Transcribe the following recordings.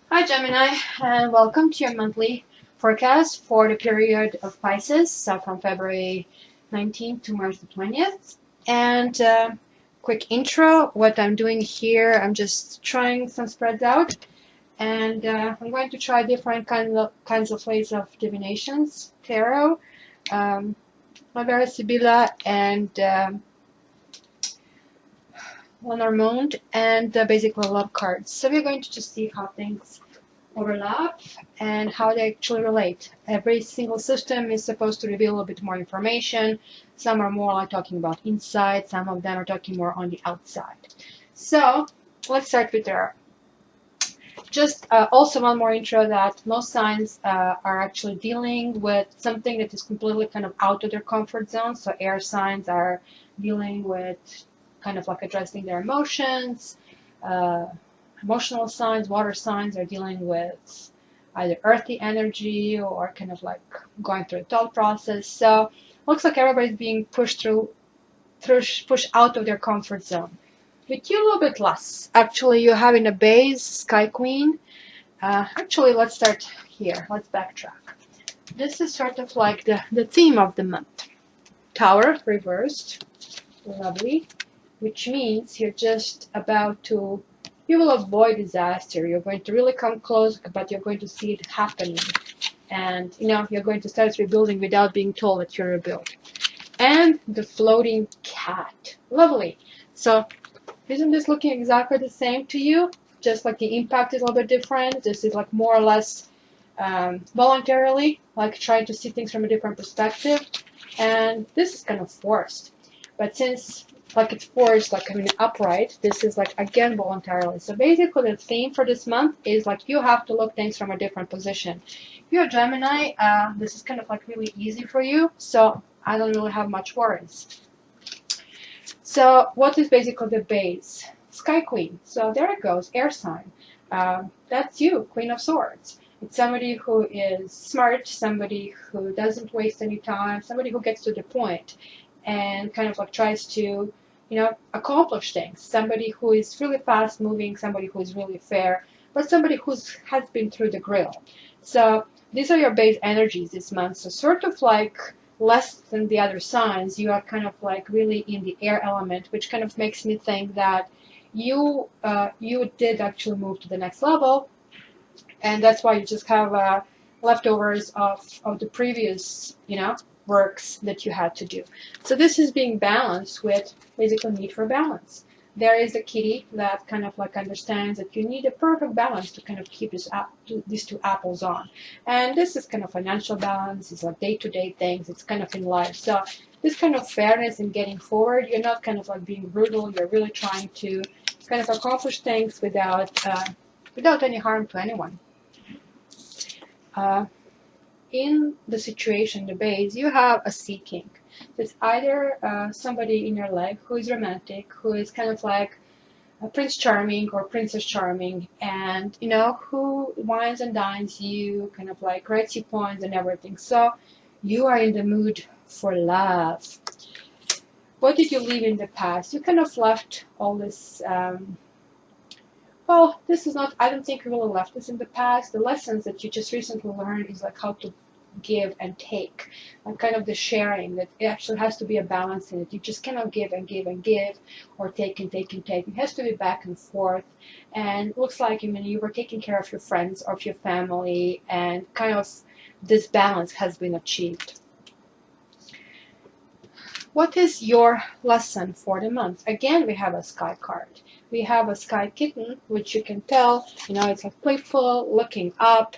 Hi Gemini, and welcome to your monthly forecast for the period of Pisces, so from February 19th to March the 20th. And quick intro, what I'm doing here, I'm just trying some spreads out, and I'm going to try different kinds of ways of divinations, tarot, um, Mavera Sibylla, and Lenormand, and basically love cards. So we're going to just see how things overlap and how they actually relate. Every single system is supposed to reveal a bit more information. Some are more like talking about inside, some of them are talking more on the outside. So let's start with there. Just also one more intro that most signs are actually dealing with something that is completely kind of out of their comfort zone. So air signs are dealing with kind of like addressing their emotions. Emotional signs, water signs are dealing with either earthy energy or kind of like going through a thought process. So looks like everybody's being pushed pushed out of their comfort zone. With you a little bit less. Actually, you have in the base Sky Queen. Actually, let's start here. Let's backtrack. This is sort of like the theme of the month. Tower reversed. Lovely. Which means you're just about to, you will avoid disaster. You're going to really come close, but you're going to see it happening. And, you're going to start rebuilding without being told that you're rebuilt. And the floating cat. Lovely. So, isn't this looking exactly the same to you? Just like the impact is a little bit different. This is like more or less voluntarily, like trying to see things from a different perspective. And this is kind of forced. But since like it's forced, like upright, this is like again voluntarily. So basically the theme for this month is like you have to look things from a different position. You're a Gemini, this is kind of like really easy for you, so I don't really have much worries. So what is basically the base? Sky Queen. So there it goes, air sign. That's you, Queen of Swords. It's somebody who is smart, somebody who doesn't waste any time, somebody who gets to the point and kind of like tries to, accomplish things. Somebody who is really fast moving, somebody who is really fair, but somebody who has been through the grill. So these are your base energies this month. So sort of like less than the other signs, you are kind of like really in the air element, which kind of makes me think that you did actually move to the next level, and that's why you just have leftovers of the previous works that you had to do. So this is being balanced with basically need for balance. There is a kitty that kind of like understands that you need a perfect balance to kind of keep these two apples on. And this is kind of financial balance, it's like day-to-day things, it's kind of in life. So this kind of fairness in getting forward, you're not kind of like being brutal, you're really trying to kind of accomplish things without any harm to anyone. In the situation, the base, you have a sea king. It's either somebody in your life who is romantic, who is kind of like a Prince Charming or Princess Charming, and who wines and dines you, kind of like writes you poems and everything. So you are in the mood for love. What did you leave in the past? You kind of left all this. Well, this is not, I don't think you really left this in the past. The lessons that you just recently learned is like how to give and take, and kind of the sharing, that it actually has to be a balance in it. You just cannot give and give and give, or take and take and take. It has to be back and forth. And it looks like you were taking care of your friends or of your family, and kind of this balance has been achieved. What is your lesson for the month? Again, we have a sky card. We have a sky kitten, which you can tell, it's like playful, looking up.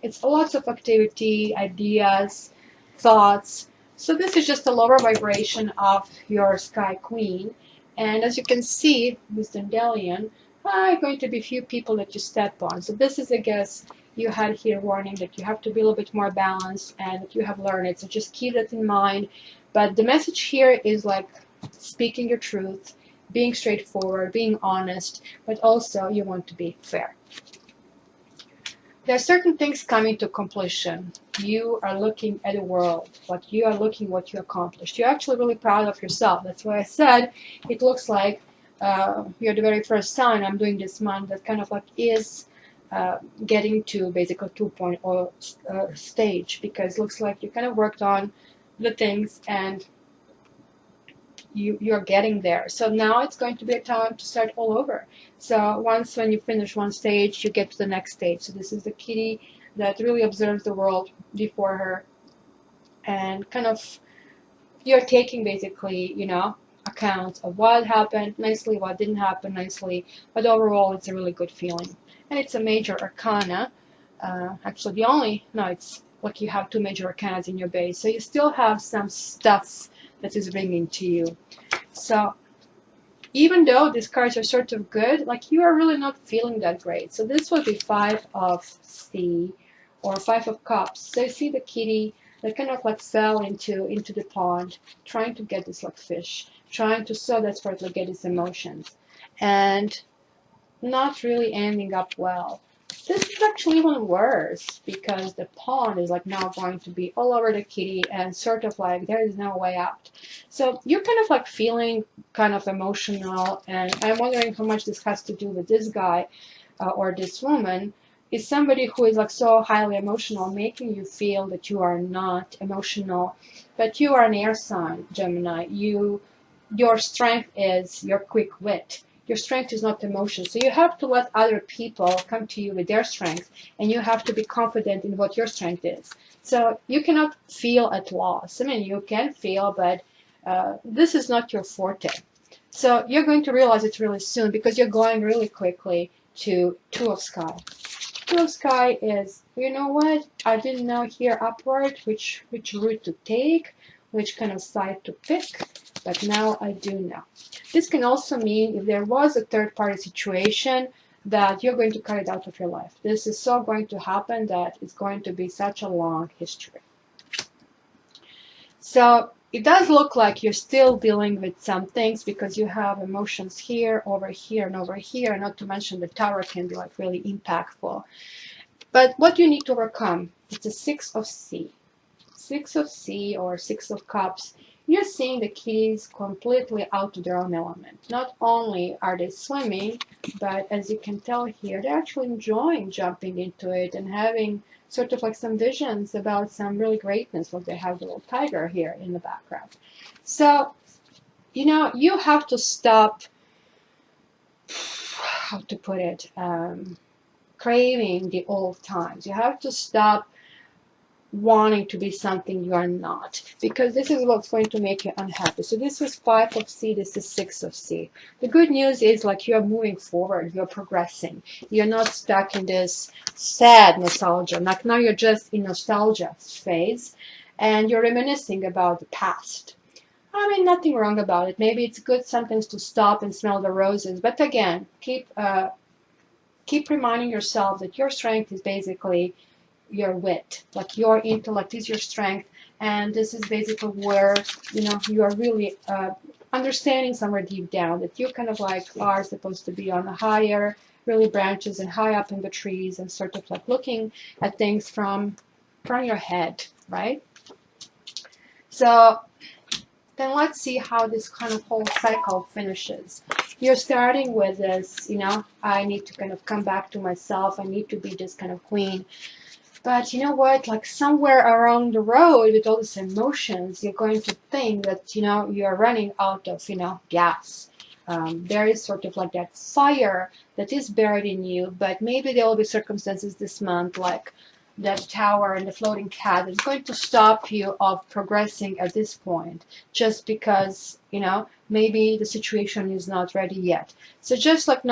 It's lots of activity, ideas, thoughts. So this is just a lower vibration of your sky queen. And as you can see, with Dandelion, going to be few people that you step on. So this is, I guess, you had here warning that you have to be a little bit more balanced and that you have learned it. So just keep that in mind. But the message here is like speaking your truth, being straightforward, being honest, but also you want to be fair. There are certain things coming to completion. You are looking at the world, like you are looking what you accomplished. You're actually really proud of yourself. That's why I said it looks like you're the very first sign I'm doing this month that kind of like is getting to basically 2.0 stage, because it looks like you kind of worked on the things and you're getting there. So now it's going to be a time to start all over. So once when you finish one stage, you get to the next stage. So this is the kitty that really observes the world before her, and kind of you're taking basically, account of what happened nicely, what didn't happen nicely, but overall it's a really good feeling. And it's a major arcana. Actually, it's like you have two major arcanas in your base, so you still have some stuff that is ringing to you. So even though these cards are sort of good, like you are really not feeling that great. So this would be 5 of C or 5 of Cups. So you see the kitty that kind of like fell into the pond, trying to get this like fish, trying to so desperately get its emotions, and not really ending up well. This is actually even worse, because the pond is like now going to be all over the kitty, and sort of like there is no way out. So you're kind of like feeling kind of emotional, and I'm wondering how much this has to do with this guy or this woman. Is somebody who is like so highly emotional, making you feel that you are not emotional, but you are an air sign, Gemini. Your strength is your quick wit. Your strength is not emotion. So you have to let other people come to you with their strength, and you have to be confident in what your strength is. So you cannot feel at loss. I mean, you can feel, but this is not your forte. So you're going to realize it really soon, because you're going really quickly to 2 of Sky. 2 of Sky is, you know what, I didn't know here upward which route to take, which kind of side to pick, but now I do know. This can also mean if there was a third-party situation, that you're going to cut it out of your life. This is so going to happen that it's going to be such a long history. So it does look like you're still dealing with some things, because you have emotions here, over here, and over here, not to mention the Tower can be like really impactful. But what you need to overcome, it's a 6 of C. 6 of C or 6 of Cups. You're seeing the kitties completely out of their own element. Not only are they swimming, but as you can tell here, they're actually enjoying jumping into it and having sort of like some visions about some really greatness, like they have the little tiger here in the background. So, you have to stop, how to put it, craving the old times. You have to stop wanting to be something you are not, because this is what's going to make you unhappy. So this is 5 of C, this is 6 of C. The good news is like you're moving forward, you're progressing. You're not stuck in this sad nostalgia. Like now you're just in nostalgia phase, and you're reminiscing about the past. I mean, nothing wrong about it. Maybe it's good sometimes to stop and smell the roses, but again, keep reminding yourself that your strength is basically your wit, like your intellect is your strength, and this is basically where you are really understanding somewhere deep down that you kind of like are supposed to be on the higher really branches and high up in the trees, and sort of like looking at things from your head, right? So then let's see how this kind of whole cycle finishes. You're starting with this, I need to kind of come back to myself, I need to be this kind of queen. But you know what, like somewhere around the road with all these emotions, you're going to think that, you're running out of, gas. There is sort of like that fire that is buried in you, but maybe there will be circumstances this month, like that tower and the floating cat, that's going to stop you of progressing at this point, just because, maybe the situation is not ready yet. So just like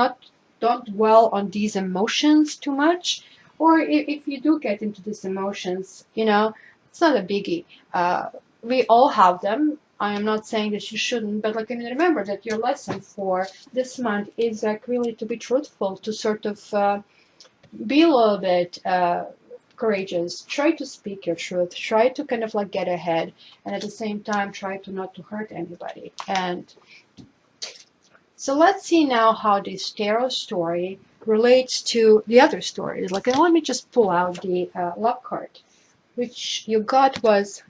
don't dwell on these emotions too much. Or if you do get into these emotions, it's not a biggie. We all have them. I am not saying that you shouldn't, but remember that your lesson for this month is like really to be truthful, to sort of be a little bit courageous. Try to speak your truth. Try to kind of like get ahead, and at the same time try to not to hurt anybody. And so let's see now how this tarot story relates to the other stories. Let me just pull out the love card, which you got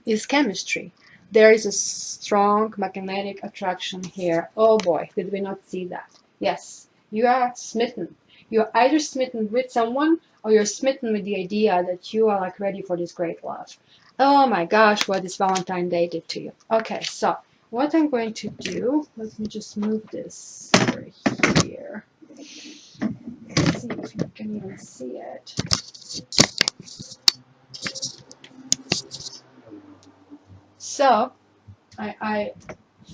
is chemistry. There is a strong magnetic attraction here. Oh boy, did we not see that? Yes, you are smitten. You're either smitten with someone or you're smitten with the idea that you are like ready for this great love. Oh my gosh, what this Valentine's Day did to you. Okay, so what I'm going to do, let me just move this over here. Let's see if you can even see it. So I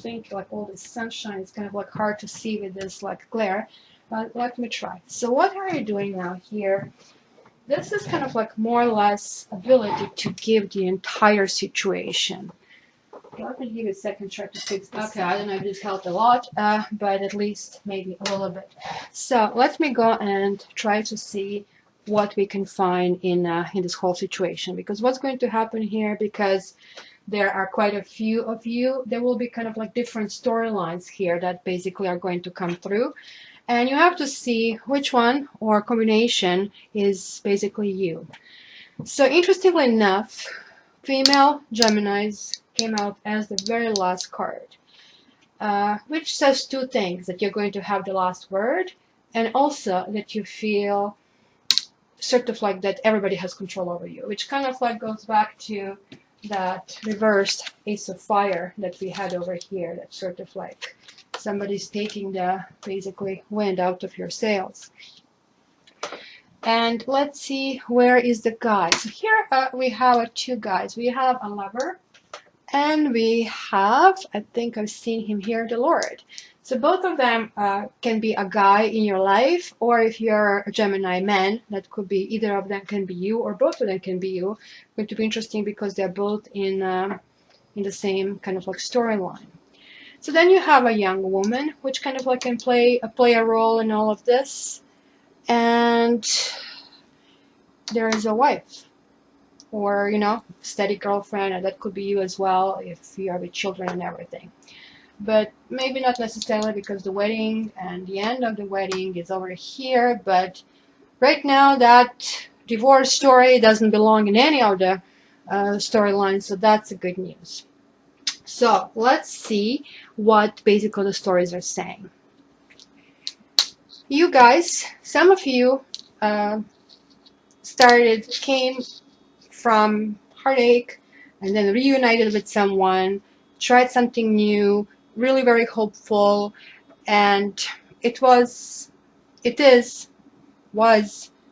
think like all this sunshine is kind of like hard to see with this like glare, but let me try. So what are you doing now here? This is kind of like more or less ability to give the entire situation. Let me give it a second, try to fix this. Okay, I don't know if this helped a lot, but at least maybe a little bit. So let me go and try to see what we can find in this whole situation, because what's going to happen here, because there are quite a few of you, there will be kind of like different storylines here that basically are going to come through, and you have to see which one or combination is basically you. So interestingly enough, female Geminis came out as the very last card, which says two things: that you're going to have the last word, and also that you feel sort of like that everybody has control over you, which kind of like goes back to that reversed Ace of Fire that we had over here, that sort of like somebody's taking the basically wind out of your sails. And let's see, where is the guy? So here we have two guys. We have a lover, and we have, I think I've seen him here, the Lord. So both of them can be a guy in your life, or if you're a Gemini man, that could be either of them can be you, or both of them can be you. It's going to be interesting because they're both in the same kind of like storyline. So then you have a young woman, which kind of like can play a role in all of this, and there is a wife, or steady girlfriend, and that could be you as well if you are with children and everything. But maybe not necessarily, because the wedding and the end of the wedding is over here. But right now that divorce story doesn't belong in any of the storylines, so that's a good news. So let's see what basically the stories are saying. You guys, some of you came from heartache and then reunited with someone, tried something new, really very hopeful, and it was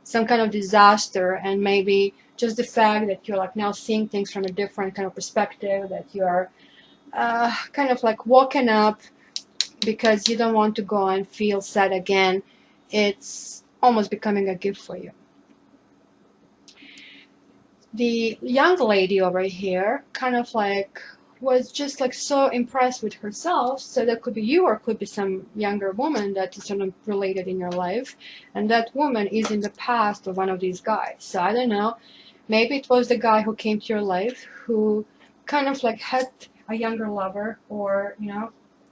some kind of disaster. And maybe just the fact that you're like now seeing things from a different kind of perspective, that you're kind of like walking up because you don't want to go and feel sad again, it's almost becoming a gift for you. The young lady over here kind of like was just like so impressed with herself. So that could be you, or could be some younger woman that is sort of related in your life, and that woman is in the past of one of these guys. So I don't know, maybe it was the guy who came to your life who kind of like had a younger lover, or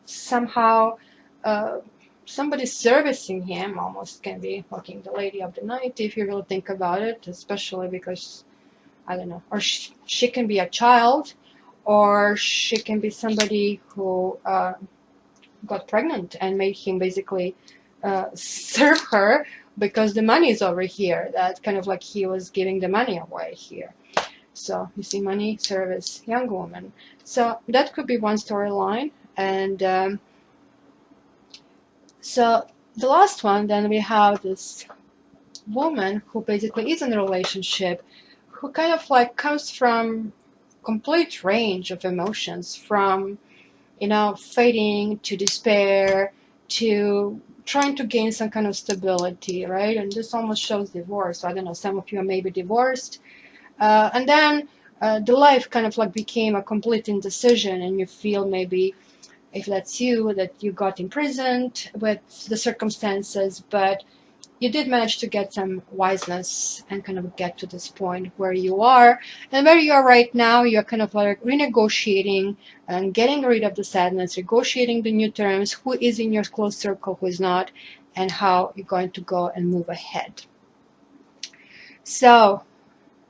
somehow somebody servicing him. Almost can be fucking the lady of the night if you really think about it, especially because I don't know, or she can be a child, or she can be somebody who got pregnant and made him basically serve her because the money is over here. That kind of like he was giving the money away here. So you see, money, service, young woman. So that could be one storyline. And so the last one, then we have this woman who basically is in a relationship, who kind of like comes from complete range of emotions, from fighting to despair to trying to gain some kind of stability, right? And this almost shows divorce. So I don't know, some of you are maybe divorced, and then the life kind of like became a complete indecision, and you feel maybe, if that's you, that you got imprisoned with the circumstances, but you did manage to get some wiseness and kind of get to this point where you are. And where you are right now, you're kind of like renegotiating and getting rid of the sadness, negotiating the new terms, who is in your close circle, who is not, and how you're going to go and move ahead. So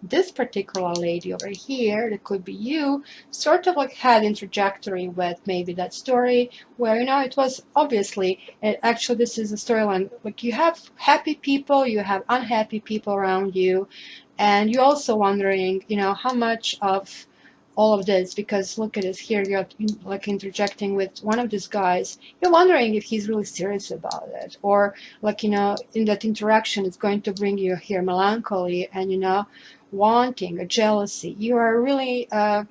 this particular lady over here, that could be you, sort of like had in trajectory with maybe that story where, you know, it was obviously, actually this is a storyline, like you have happy people, you have unhappy people around you, and you're also wondering, you know, how much of all of this, because look at this here, you're like interjecting with one of these guys, you're wondering if he's really serious about it, or like, you know, in that interaction it's going to bring you here melancholy and, you know, wanting, a jealousy. You are really I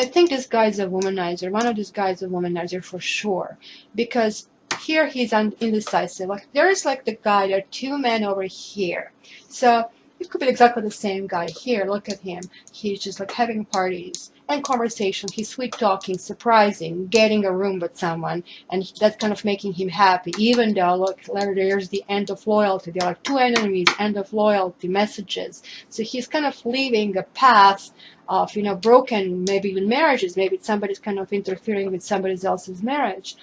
think this guy is a womanizer. One of these guys is a womanizer for sure, because here he's indecisive. Like there is like the guy, there are two men over here, so it could be exactly the same guy here. Look at him. He's just like having parties and conversation. He's sweet talking, surprising, getting a room with someone, and that's kind of making him happy. Even though look, there's the end of loyalty. There are two enemies, end of loyalty messages. So he's kind of leaving a path of, you know, broken, maybe even marriages. Maybe somebody's kind of interfering with somebody else's marriage,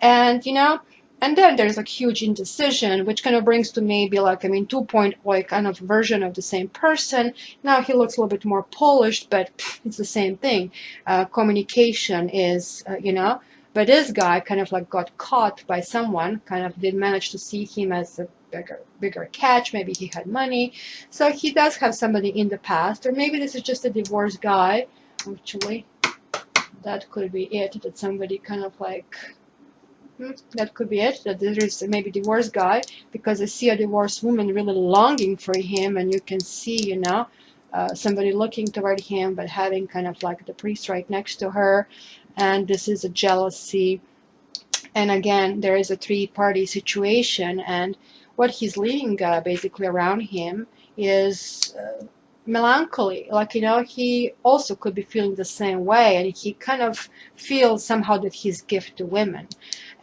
and you know, and then there's like huge indecision, which kind of brings to maybe like, I mean, 2.0 like kind of version of the same person. Now he looks a little bit more polished, but it's the same thing. Communication is, you know, but this guy kind of like got caught by someone, kind of did manage to see him as a bigger catch. Maybe he had money, so he does have somebody in the past, or maybe this is just a divorced guy. Actually, that could be it. That somebody kind of like. That could be it, that there is maybe divorced guy, because I see a divorced woman really longing for him, and you can see, you know, somebody looking toward him but having kind of like the priest right next to her, and this is a jealousy. And again, there is a three-party situation, and what he's leaving basically around him is melancholy. Like, you know, he also could be feeling the same way, and he kind of feels somehow that he's gift to women,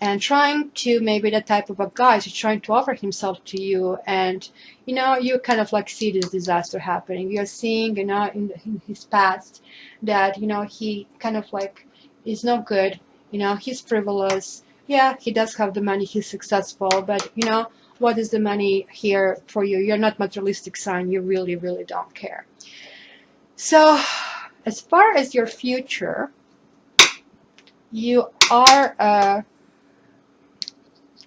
and trying to, maybe that type of a guy is trying to offer himself to you, and you know, you kind of like see this disaster happening. You're seeing, you know, in his past that, you know, he kind of like is no good, you know, he's frivolous. Yeah, he does have the money, he's successful, but you know, what is the money here for you? You're not materialistic sign, you really don't care. So as far as your future, you are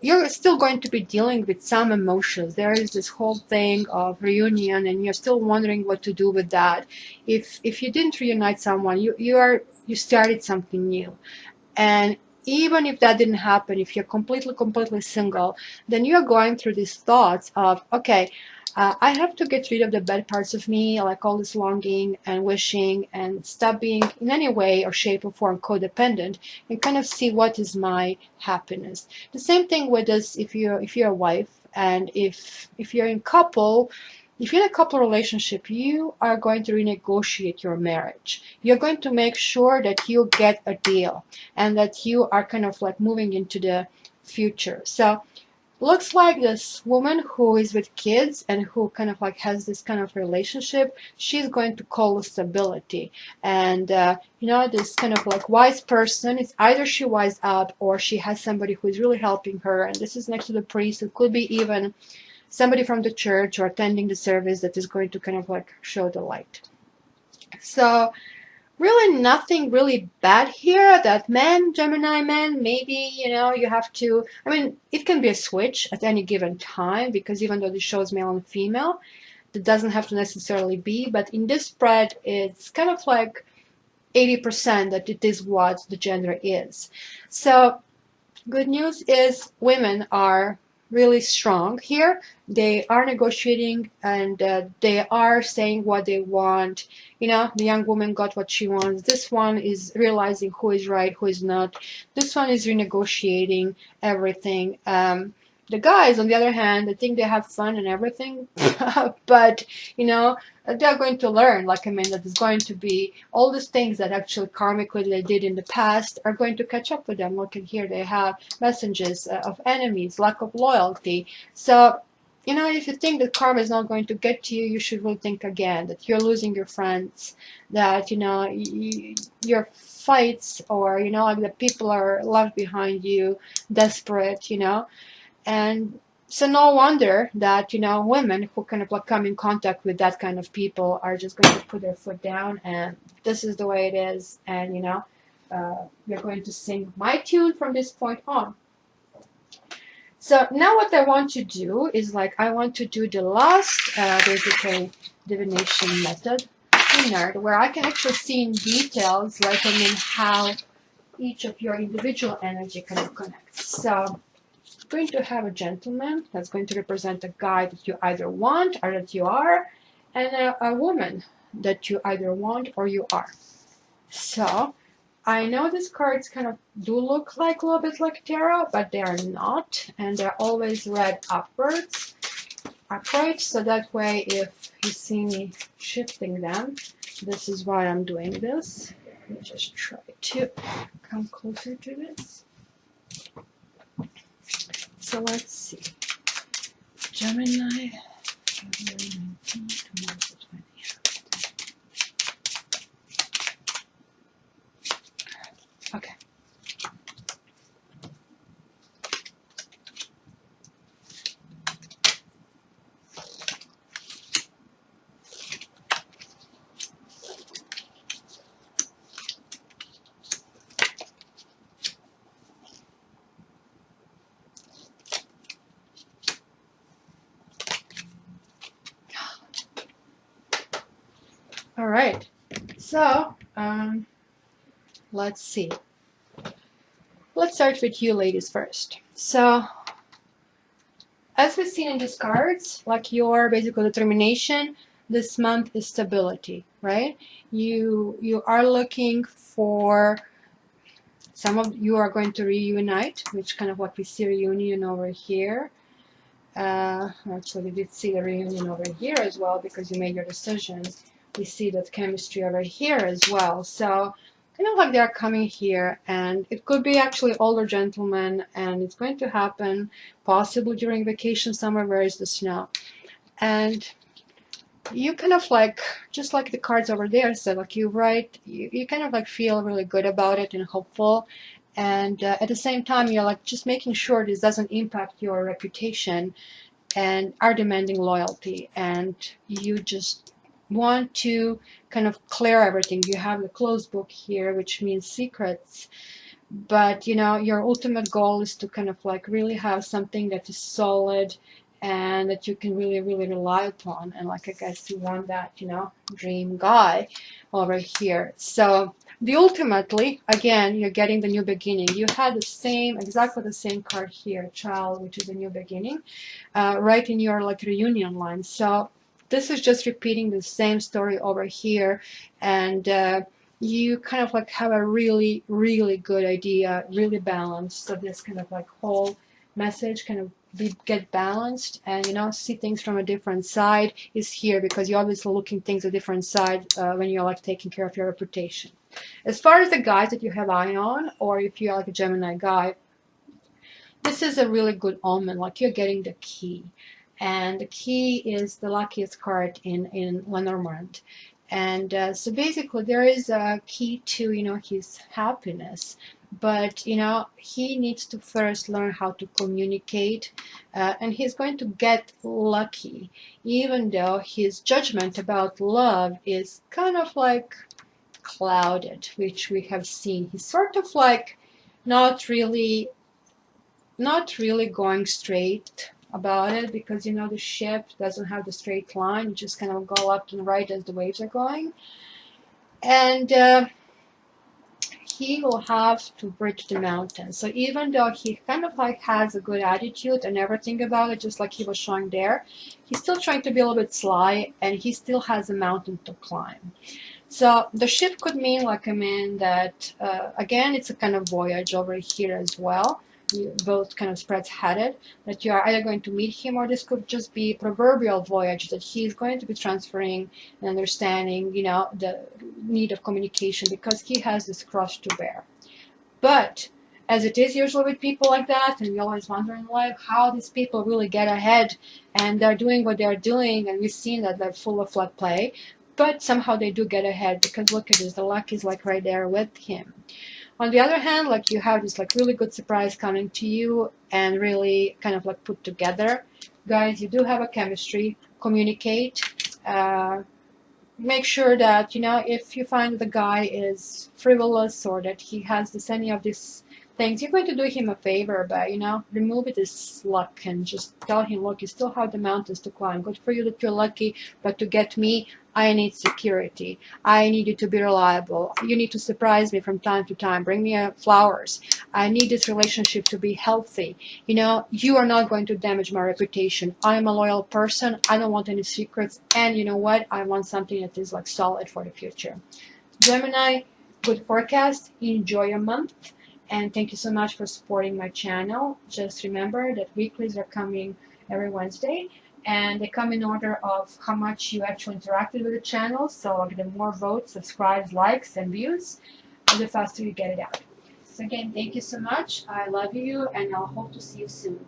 you're still going to be dealing with some emotions. There is this whole thing of reunion, and you're still wondering what to do with that. If you didn't reunite someone, you started something new. And even if that didn't happen, if you're completely single, then you're going through these thoughts of, okay, I have to get rid of the bad parts of me, like all this longing and wishing, and stop being in any way or shape or form codependent, and kind of see what is my happiness. The same thing with this, if you're a wife, and if you're in couple. If you're in a couple relationship, you are going to renegotiate your marriage. You're going to make sure that you get a deal, and that you are kind of like moving into the future. So looks like this woman who is with kids and who kind of like has this kind of relationship, she's going to call stability. And you know, this kind of like wise person, it's either she wise up or she has somebody who is really helping her, and this is next to the priest. It could be even somebody from the church or attending the service that is going to kind of like show the light. So really nothing really bad here. That man, Gemini man, maybe, you know, you have to, I mean, it can be a switch at any given time, because even though this shows male and female, that doesn't have to necessarily be, but in this spread, it's kind of like 80% that it is what the gender is. So good news is women are really strong here. They are negotiating, and they are saying what they want. You know, the young woman got what she wants. This one is realizing who is right, who is not. This one is renegotiating everything. The guys, on the other hand, I think they have fun and everything, but you know, they're going to learn. Like, I mean, that is going to be all these things that actually karmically they did in the past are going to catch up with them. Look at here, they have messages of enemies, lack of loyalty. So, you know, if you think that karma is not going to get to you, you should really think again, that you're losing your friends, that, you know, your fights, or, you know, like the people are left behind you, desperate, you know. And So no wonder that, you know, women who kind of like come in contact with that kind of people are just going to put their foot down, and this is the way it is, and you know, you're going to sing my tune from this point on. So now what I want to do is like I want to do the last basically divination method inner, where I can actually see in details like I mean how each of your individual energy kind of connects. So going to have a gentleman that's going to represent a guy that you either want or that you are, and a woman that you either want or you are. So I know these cards kind of do look like a little bit like tarot, but they are not, and they're always read upwards, upright, so that way if you see me shifting them, this is why I'm doing this. Let me just try to come closer to this. So let's see. Gemini. Okay. All right. So, let's see. Let's start with you ladies first. So, as we've seen in these cards, like your basically determination, this month is stability, right? You are looking for, some of you are going to reunite, which kind of what we see reunion over here. Actually, we did see the reunion over here as well because you made your decision. We see that chemistry over here as well. So kind of like they're coming here, and it could be actually older gentlemen, and it's going to happen possibly during vacation somewhere where is the snow. And you kind of like, just like the cards over there said, like you write, you kind of like feel really good about it and hopeful. And at the same time, you're like just making sure this doesn't impact your reputation and are demanding loyalty. And you just want to kind of clear everything. You have the closed book here, which means secrets. But, you know, your ultimate goal is to kind of like really have something that is solid and that you can really, really rely upon. And like, I guess you want that, you know, dream guy over here. So the ultimately, again, you're getting the new beginning. You had the same, exactly the same card here, child, which is a new beginning, right in your like reunion line. So this is just repeating the same story over here. And you kind of like have a really, really good idea, really balanced. So this kind of like whole message kind of get balanced, and you know, see things from a different side is here, because you're obviously looking things a different side when you're like taking care of your reputation. As far as the guys that you have eye on, or if you're like a Gemini guy, this is a really good omen. Like you're getting the key, and the key is the luckiest card in Lenormand. And so basically there is a key to, you know, his happiness, but you know, he needs to first learn how to communicate, and he's going to get lucky, even though his judgment about love is kind of like clouded, which we have seen. He's sort of like not really going straight about it, because you know the ship doesn't have the straight line, you just kind of go left and right as the waves are going. And he will have to bridge the mountain. So even though he kind of like has a good attitude and everything about it, just like he was showing there, he's still trying to be a little bit sly, and he still has a mountain to climb. So the ship could mean like, I mean that again, it's a kind of voyage over here as well. Both kind of spreads headed, that you are either going to meet him, or this could just be a proverbial voyage that he's going to be transferring and understanding, you know, the need of communication, because he has this cross to bear. But as it is usually with people like that, and we always wonder in life how these people really get ahead, and they're doing what they're doing, and we've seen that they're full of luck play, but somehow they do get ahead, because look at this, the luck is like right there with him. On the other hand, like you have this like really good surprise coming to you and really kind of like put together. Guys, you do have a chemistry. Communicate. Make sure that, you know, if you find the guy is frivolous or that he has this any of these things, you're going to do him a favor by, you know, remove it as luck and just tell him, look, you still have the mountains to climb. Good for you that you're lucky, but to get me, I need security. I need you to be reliable. You need to surprise me from time to time. Bring me flowers. I need this relationship to be healthy. You know, you are not going to damage my reputation. I am a loyal person. I don't want any secrets. And you know what? I want something that is like solid for the future. Gemini, good forecast. Enjoy your month. And thank you so much for supporting my channel. Just remember that weeklies are coming every Wednesday. And they come in order of how much you actually interacted with the channel. So the more votes, subscribes, likes, and views, the faster you get it out. So again, thank you so much. I love you, and I'll hope to see you soon.